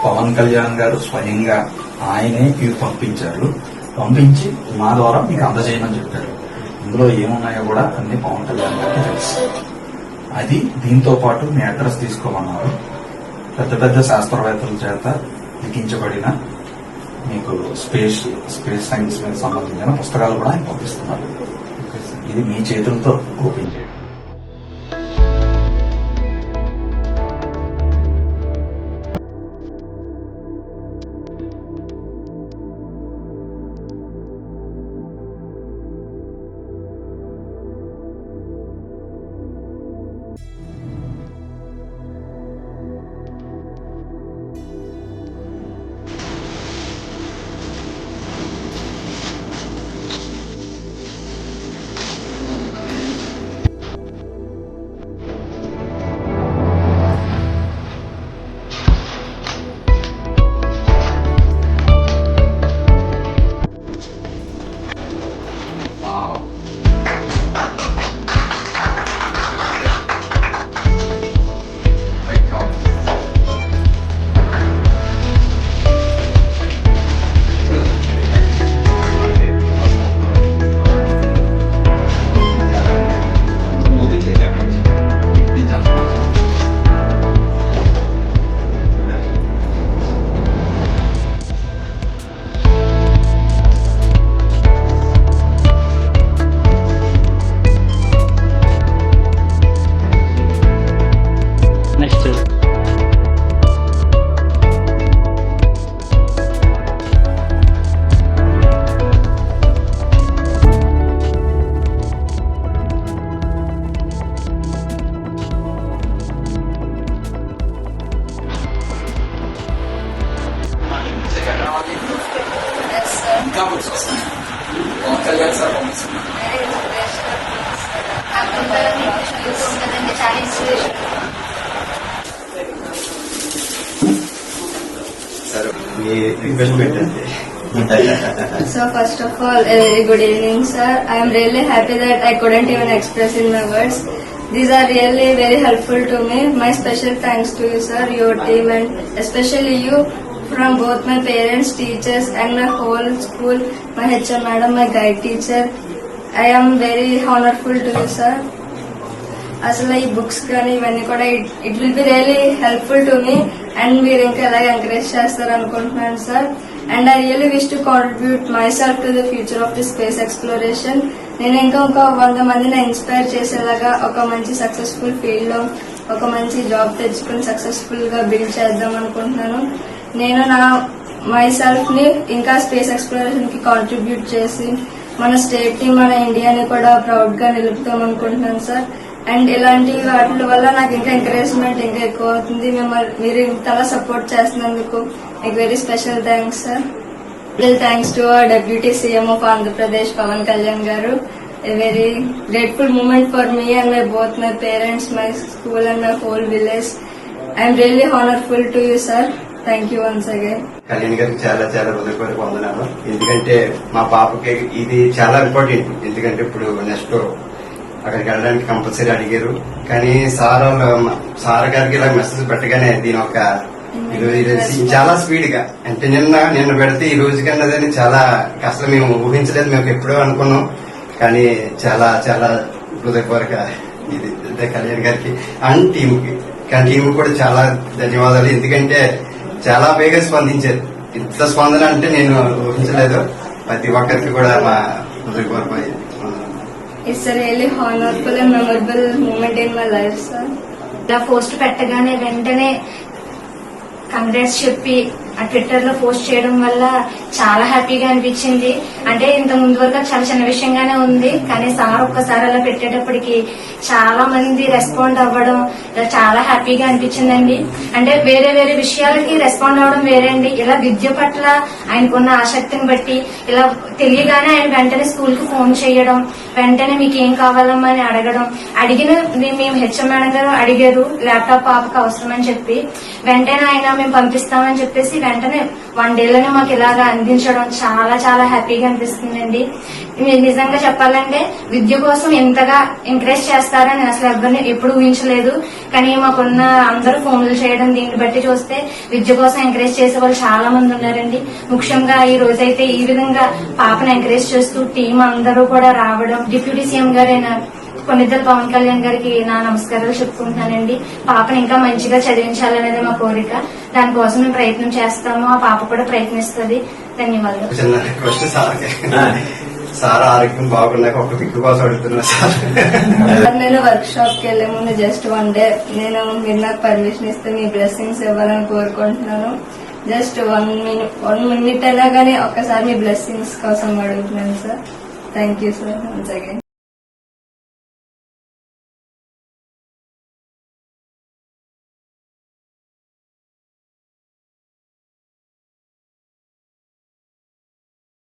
పవన్ కళ్యాణ్ గారు స్వయంగా ఆయనే ఇవి పంపించి మా ద్వారా మీకు అందజేయమని చెప్పారు. ఇందులో ఏమున్నాయో కూడా అన్ని పవన్ కళ్యాణ్ గారికి తెలుసు. అది దీంతో పాటు మీ అడ్రస్ తీసుకోమన్నారు. పెద్ద పెద్ద శాస్త్రవేత్తల చేత లిఖించబడిన మీకు స్పేస్ సైన్స్ మీద సంబంధించిన పుస్తకాలు కూడా ఆయన పంపిస్తున్నారు. ఇది మీ చేతులతో ఓపెన్ చేయండి. So first of all, a very good evening, sir. I am really happy that I couldn't even express in my words. These are really very helpful to me. My special thanks to you, sir, your team, and especially you, from both my parents, teachers, and my whole school, my HR madam, my guide teacher. I am very honorful to you, sir. అసలు ఈ books కానీ ఇవన్నీ కూడా it will be really helpful to me and మీరు ఇంకా ఎలాగ encourage చేస్తారు అనుకుంటున్నాను sir. And I really wish to contribute my self to the future of the space exploration. నేను ఇంకా 100 మందిని ఇన్స్పైర్ చేసేలాగా ఒక మంచి సక్సెస్ఫుల్ ఫీల్డ్ లో ఒక మంచి జాబ్ తెచ్చుకుని సక్సెస్ఫుల్ గా బిల్డ్ చేద్దాం అనుకుంటున్నాను. నేను మై సెల్ఫ్ ని ఇంకా స్పేస్ ఎక్స్ప్లోరేషన్ కి కాంట్రిబ్యూట్ చేసి మన స్టేట్ ని మన ఇండియాని కూడా ప్రౌడ్ గా నిలుపుతాం అనుకుంటున్నాను సార్. అండ్ ఇలాంటి వాటి వల్ల నాకు ఇంకా ఎంకరేజ్మెంట్ ఇంకా ఎక్కువ అవుతుంది. మీరు ఇంతలా సపోర్ట్ చేస్తున్నందుకు మీకు very special thanks sir. Thanks to our deputy CM of Andhra Pradesh Pawan Kalyan garu. A very grateful moment for me and both my parents, my school and my whole village. I am really honorful to you, sir. Thank you once again. Kalyan గారికి చాలా చాలా హృదయపూర్వక వందనాలు. ఎందుకంటే మా పాపకి ఇది చాలా ఇంపార్టెంట్. ఎందుకంటే ఇప్పుడు నెక్స్ట్ అక్కడికి వెళ్ళడానికి కంపల్సరీ అడిగారు. కానీ సార్ గారికి ఇలా మెసేజ్ పెట్టగానే దీని ఒక చాలా స్పీడ్ గా అంటే నిన్న పెడితే ఈ రోజు కన్నదని చాలా అసలు మేము ఊహించలేదు. మేము ఎప్పుడో అనుకున్నాం. కానీ చాలా చాలా హృదయపూర్వక ఇది కళ్యాణ్ గారికి అండ్ టీమ్ కి. కానీ టీమ్ కూడా చాలా ధన్యవాదాలు. ఎందుకంటే చాలా వేగంగా స్పందించారు. ఇంత స్పందన అంటే నేను ఊహించలేదు. ప్రతి ఒక్కరికి కూడా మా హృదయపూర్వక It's a really honorable and memorable moment in my life, sir. ఇలా పోస్ట్ పెట్టగానే వెంటనే కంగ్రాట్స్ చెప్పి ఆ ట్విట్టర్ లో పోస్ట్ చేయడం వల్ల చాలా హ్యాపీగా అనిపించింది. అంటే ఇంత ముందు వరకు చాలా చిన్న విషయంగానే ఉంది. కానీ సార్ ఒక్కసారి అలా పెట్టేటప్పటికి చాలా మంది రెస్పాండ్ అవ్వడం చాలా హ్యాపీగా అనిపించిందండి. అంటే వేరే వేరే విషయాలకి రెస్పాండ్ అవ్వడం వేరే అండి. ఇలా విద్య పట్ల ఆయనకున్న ఆసక్తిని బట్టి ఇలా తెలియగానే ఆయన వెంటనే స్కూల్ కి ఫోన్ చేయడం, వెంటనే మీకు ఏం కావాలమ్మా అని అడగడం, మేము హెచ్ఎం మేడం గారు అడిగారు ల్యాప్టాప్ పాపకు అవసరమని చెప్పి వెంటనే ఆయన మేము పంపిస్తామని చెప్పేసి వెంటనే 1 డేలోనే మాకు ఇలాగా అందించడం చాలా చాలా హ్యాపీగా అనిపిస్తుందండి. నిజంగా చెప్పాలంటే విద్య కోసం ఎంతగా ఎంకరేజ్ చేస్తారని అసలు ఎవరిని ఎప్పుడు ఊహించలేదు. కానీ మాకున్న అందరూ ఫోన్లు చేయడం దీన్ని బట్టి చూస్తే విద్య కోసం ఎంకరేజ్ చేసే వాళ్ళు చాలా మంది ఉన్నారండి. ముఖ్యంగా ఈ రోజైతే ఈ విధంగా పాపను ఎంకరేజ్ చేస్తూ టీం అందరూ కూడా రావడం, డిప్యూటీ సీఎం గారైన కొన్నిద్దరు పవన్ కళ్యాణ్ గారికి నా నమస్కారాలు చెప్పుకుంటున్నానండి. పాపను ఇంకా మంచిగా చదివించాలనేది మా కోరిక. దానికోసం మేము ప్రయత్నం చేస్తాము, ఆ పాప కూడా ప్రయత్నిస్తుంది. ధన్యవాదాలు. చిన్న రిక్వెస్ట్ సార్కి, సార్ ఆరోగ్యం బాగున్నాక ఒక పిక్ కోసం అడుగుతున్నా సార్. నేను వర్క్ షాప్ కి వెళ్లే ముందు జస్ట్ 1 day నేను మీరు నాకు పర్మిషన్ ఇస్తే మీ బ్లెస్సింగ్స్ ఇవ్వాలని కోరుకుంటున్నాను. జస్ట్ 1 minute అయినా కానీ ఒక్కసారి మీ బ్లెస్సింగ్స్ కోసం అడుగుతున్నాను sir. Thank you sir once again.